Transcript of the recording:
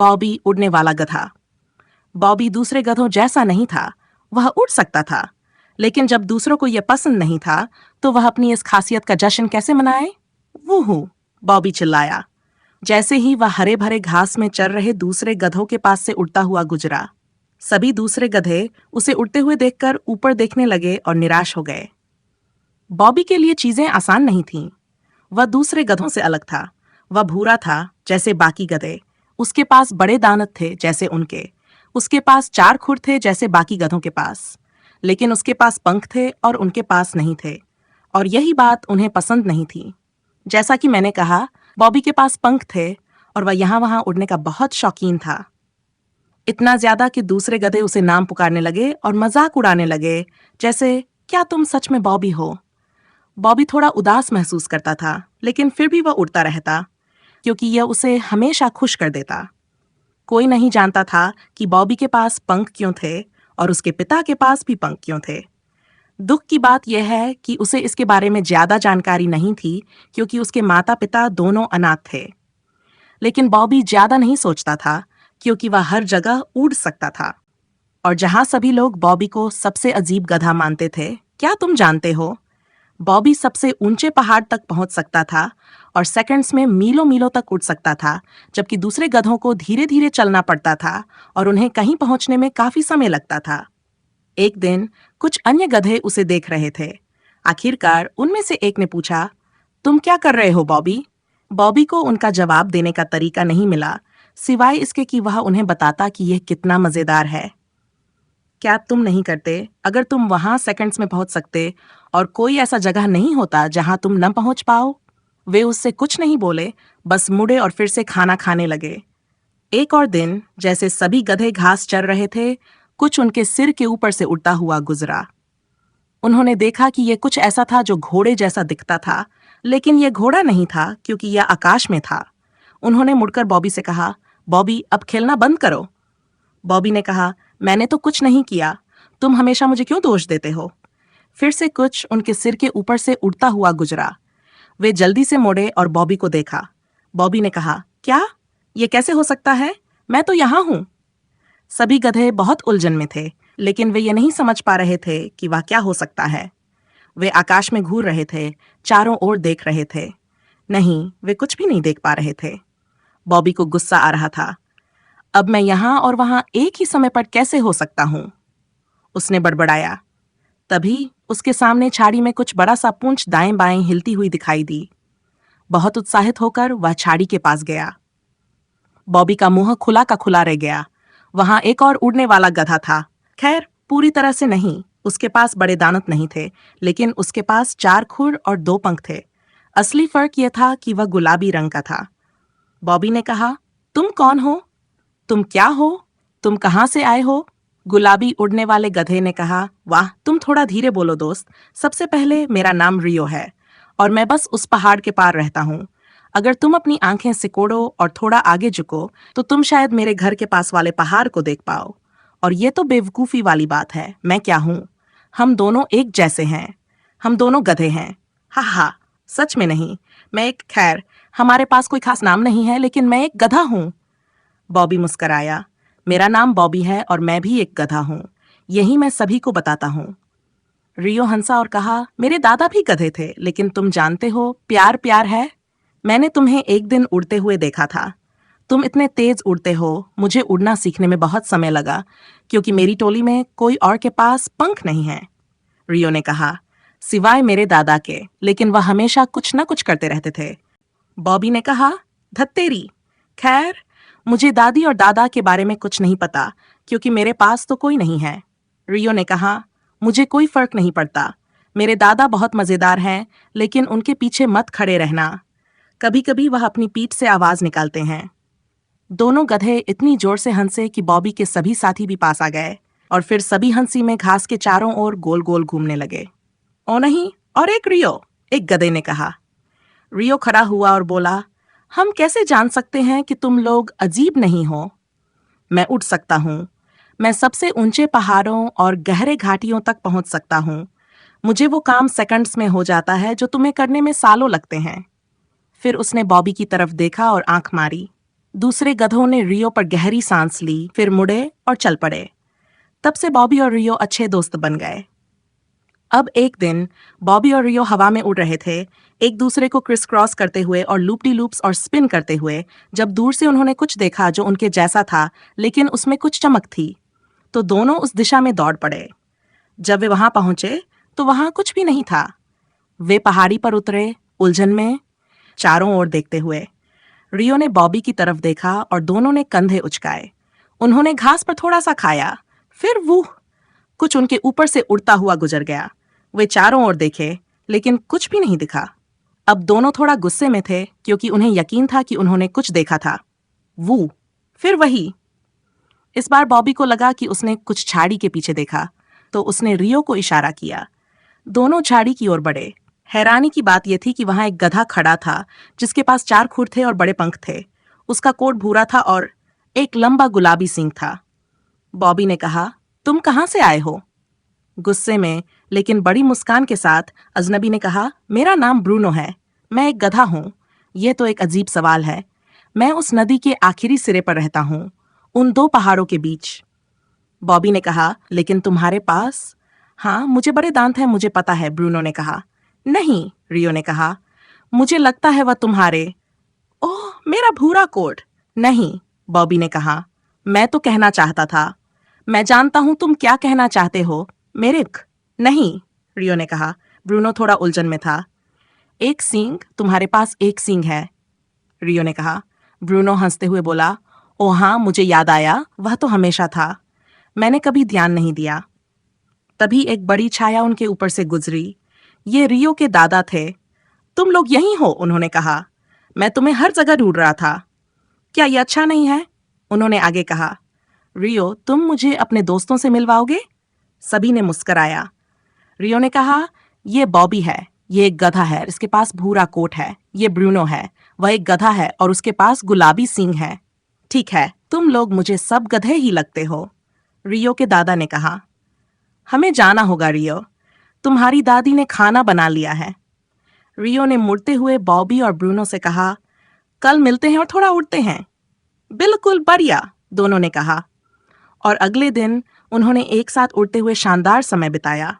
बॉबी उड़ने वाला गधा। बॉबी दूसरे गधों जैसा नहीं था। वह उड़ सकता था, लेकिन जब दूसरों को यह पसंद नहीं था तो वह अपनी इस खासियत का जश्न कैसे मनाए? वूहू! बॉबी चिल्लाया जैसे ही वह हरे भरे घास में चर रहे दूसरे गधों के पास से उड़ता हुआ गुजरा। सभी दूसरे गधे उसे उड़ते हुए देखकर ऊपर देखने लगे और निराश हो गए। बॉबी के लिए चीजें आसान नहीं थीं। वह दूसरे गधों से अलग था। वह भूरा था जैसे बाकी गधे। उसके पास बड़े दांत थे जैसे उनके। उसके पास 4 खुर थे जैसे बाकी गधों के पास। लेकिन उसके पास पंख थे और उनके पास नहीं थे। और यही बात उन्हें पसंद नहीं थी। जैसा कि मैंने कहा, बॉबी के पास पंख थे और वह यहाँ वहाँ उड़ने का बहुत शौकीन था। इतना ज्यादा कि दूसरे गधे उसे नाम पुकारने लगे और मजाक उड़ाने लगे, जैसे, क्या तुम सच में बॉबी हो? बॉबी थोड़ा उदास महसूस करता था, लेकिन फिर भी वह उड़ता रहता, क्योंकि यह उसे हमेशा खुश कर देता। कोई नहीं जानता था कि बॉबी के पास पंख क्यों थे और उसके पिता के पास भी पंख क्यों थे। दुख की बात यह है कि उसे इसके बारे में ज्यादा जानकारी नहीं थी, क्योंकि उसके माता पिता दोनों अनाथ थे। लेकिन बॉबी ज्यादा नहीं सोचता था, क्योंकि वह हर जगह उड़ सकता था। और जहां सभी लोग बॉबी को सबसे अजीब गधा मानते थे, क्या तुम जानते हो, बॉबी सबसे ऊंचे पहाड़ तक पहुंच सकता था और सेकंड्स में मीलों मीलों तक उड़ सकता था, जबकि दूसरे गधों को धीरे धीरे चलना पड़ता था और उन्हें कहीं पहुंचने में काफी समय लगता था। एक दिन कुछ अन्य गधे उसे देख रहे थे। आखिरकार उनमें से एक ने पूछा, तुम क्या कर रहे हो बॉबी? बॉबी को उनका जवाब देने का तरीका नहीं मिला, सिवाय इसके कि वह उन्हें बताता कि यह कितना मजेदार है। क्या तुम नहीं करते? अगर तुम वहां सेकंड्स में पहुंच सकते और कोई ऐसा जगह नहीं होता जहां तुम न पहुंच पाओ? वे उससे कुछ नहीं बोले, बस मुड़े और फिर से खाना खाने लगे। एक और दिन, जैसे सभी गधे घास चर रहे थे, कुछ उनके सिर के ऊपर से उड़ता हुआ गुजरा। उन्होंने देखा कि यह कुछ ऐसा था जो घोड़े जैसा दिखता था, लेकिन यह घोड़ा नहीं था, क्योंकि यह आकाश में था। उन्होंने मुड़कर बॉबी से कहा, बॉबी, अब खेलना बंद करो। बॉबी ने कहा, मैंने तो कुछ नहीं किया, तुम हमेशा मुझे क्यों दोष देते हो? फिर से कुछ उनके सिर के ऊपर से उड़ता हुआ गुजरा। वे जल्दी से मुड़े और बॉबी को देखा। बॉबी ने कहा, क्या? ये कैसे हो सकता है? मैं तो यहाँ हूँ। सभी गधे बहुत उलझन में थे, लेकिन वे ये नहीं समझ पा रहे थे कि वह क्या हो सकता है। वे आकाश में घूर रहे थे, चारों ओर देख रहे थे। नहीं, वे कुछ भी नहीं देख पा रहे थे। बॉबी को गुस्सा आ रहा था। अब मैं यहाँ और वहाँ एक ही समय पर कैसे हो सकता हूँ? उसने बड़बड़ाया। तभी उसके सामने छाड़ी में कुछ बड़ा सा पूंछ दाएं बाएं हिलती हुई दिखाई दी। बहुत उत्साहित होकर वह छाड़ी के पास गया। बॉबी का मुंह खुला का खुला रह गया। वहां एक और उड़ने वाला गधा था। खैर, पूरी तरह से नहीं, उसके पास बड़े दांत नहीं थे, लेकिन उसके पास 4 खुर और 2 पंख थे। असली फर्क यह था कि वह गुलाबी रंग का था। बॉबी ने कहा, तुम कौन हो? तुम क्या हो? तुम कहाँ से आए हो? गुलाबी उड़ने वाले गधे ने कहा, वाह, तुम थोड़ा धीरे बोलो दोस्त। सबसे पहले, मेरा नाम रियो है और मैं बस उस पहाड़ के पार रहता हूँ। अगर तुम अपनी आंखें सिकोड़ो और थोड़ा आगे झुको तो तुम शायद मेरे घर के पास वाले पहाड़ को देख पाओ। और ये तो बेवकूफ़ी वाली बात है। मैं क्या हूँ? हम दोनों एक जैसे हैं। हम दोनों गधे हैं। हा हा, सच में नहीं। मैं एक, खैर, हमारे पास कोई खास नाम नहीं है, लेकिन मैं एक गधा हूँ। बॉबी मुस्कराया। मेरा नाम बॉबी है और मैं भी एक गधा हूँ। यही मैं सभी को बताता हूँ। रियो हंसा और कहा, मेरे दादा भी गधे थे, लेकिन तुम जानते हो, प्यार प्यार है। मैंने तुम्हें एक दिन उड़ते हुए देखा था। तुम इतने तेज उड़ते हो, मुझे उड़ना सीखने में बहुत समय लगा, क्योंकि मेरी टोली में कोई और के पास पंख नहीं है। रियो ने कहा, सिवाय मेरे दादा के, लेकिन वह हमेशा कुछ न कुछ करते रहते थे। बॉबी ने कहा, धत्तेरी। खैर, मुझे दादी और दादा के बारे में कुछ नहीं पता, क्योंकि मेरे पास तो कोई नहीं है। रियो ने कहा, मुझे कोई फर्क नहीं पड़ता। मेरे दादा बहुत मजेदार हैं, लेकिन उनके पीछे मत खड़े रहना। कभी कभी वह अपनी पीठ से आवाज निकालते हैं। दोनों गधे इतनी जोर से हंसे कि बॉबी के सभी साथी भी पास आ गए और फिर सभी हंसी में घास के चारों ओर गोल गोल घूमने लगे। ओ नहीं, और एक रियो, एक गधे ने कहा। रियो खड़ा हुआ और बोला, हम कैसे जान सकते हैं कि तुम लोग अजीब नहीं हो? मैं उड़ सकता हूँ। मैं सबसे ऊंचे पहाड़ों और गहरे घाटियों तक पहुंच सकता हूँ। मुझे वो काम सेकंड्स में हो जाता है जो तुम्हें करने में सालों लगते हैं। फिर उसने बॉबी की तरफ देखा और आंख मारी। दूसरे गधों ने रियो पर गहरी सांस ली, फिर मुड़े और चल पड़े। तब से बॉबी और रियो अच्छे दोस्त बन गए। अब एक दिन बॉबी और रियो हवा में उड़ रहे थे, एक दूसरे को क्रिस क्रॉस करते हुए और लूपडी लूप्स और स्पिन करते हुए, जब दूर से उन्होंने कुछ देखा जो उनके जैसा था लेकिन उसमें कुछ चमक थी, तो दोनों उस दिशा में दौड़ पड़े। जब वे वहां पहुंचे तो वहां कुछ भी नहीं था। वे पहाड़ी पर उतरे, उलझन में, चारों ओर देखते हुए। रियो ने बॉबी की तरफ देखा और दोनों ने कंधे उचकाए। उन्होंने घास पर थोड़ा सा खाया, फिर वो कुछ उनके ऊपर से उड़ता हुआ गुजर गया। वे चारों ओर देखे लेकिन कुछ भी नहीं दिखा। अब दोनों थोड़ा गुस्से में थे क्योंकि उन्हें यकीन था कि उन्होंने कुछ देखा था। वो फिर वही। इस बार बॉबी को लगा कि उसने कुछ झाड़ी के पीछे देखा, तो उसने रियो को इशारा किया। दोनों झाड़ी की ओर बढ़े। हैरानी की बात यह थी कि वहां एक गधा खड़ा था जिसके पास 4 खुर थे और बड़े पंख थे। उसका कोट भूरा था और एक लंबा गुलाबी सींग था। बॉबी ने कहा, तुम कहां से आए हो? गुस्से में लेकिन बड़ी मुस्कान के साथ अजनबी ने कहा, मेरा नाम ब्रूनो है, मैं एक गधा हूं। यह तो एक अजीब सवाल है। मैं उस नदी के आखिरी सिरे पर रहता हूं, उन 2 पहाड़ों के बीच। बॉबी ने कहा, लेकिन तुम्हारे पास? हाँ, मुझे बड़े दांत हैं, मुझे पता है, ब्रूनो ने कहा। नहीं, रियो ने कहा, मुझे लगता है वह तुम्हारे। ओह, मेरा भूरा कोट। नहीं, बॉबी ने कहा, मैं तो कहना चाहता था। मैं जानता हूं तुम क्या कहना चाहते हो, मेरिक। नहीं, रियो ने कहा। ब्रूनो थोड़ा उलझन में था। एक सींग, तुम्हारे पास एक सींग है, रियो ने कहा। ब्रूनो हंसते हुए बोला, ओ हाँ, मुझे याद आया, वह तो हमेशा था। मैंने कभी ध्यान नहीं दिया। तभी एक बड़ी छाया उनके ऊपर से गुजरी। ये रियो के दादा थे। तुम लोग यहीं हो, उन्होंने कहा। मैं तुम्हें हर जगह ढूंढ रहा था। क्या यह अच्छा नहीं है? उन्होंने आगे कहा। रियो, तुम मुझे अपने दोस्तों से मिलवाओगे? सभी ने मुस्कराया। रियो ने कहा, यह बॉबी है, ये एक गधा है, इसके पास भूरा कोट है। ये ब्रूनो है, वह एक गधा है और उसके पास गुलाबी सींग है। ठीक है, तुम लोग मुझे सब गधे ही लगते हो, रियो के दादा ने कहा। हमें जाना होगा रियो, तुम्हारी दादी ने खाना बना लिया है। रियो ने मुड़ते हुए बॉबी और ब्रूनो से कहा, कल मिलते हैं और थोड़ा उड़ते हैं। बिल्कुल बढ़िया, दोनों ने कहा। और अगले दिन उन्होंने एक साथ उड़ते हुए शानदार समय बिताया।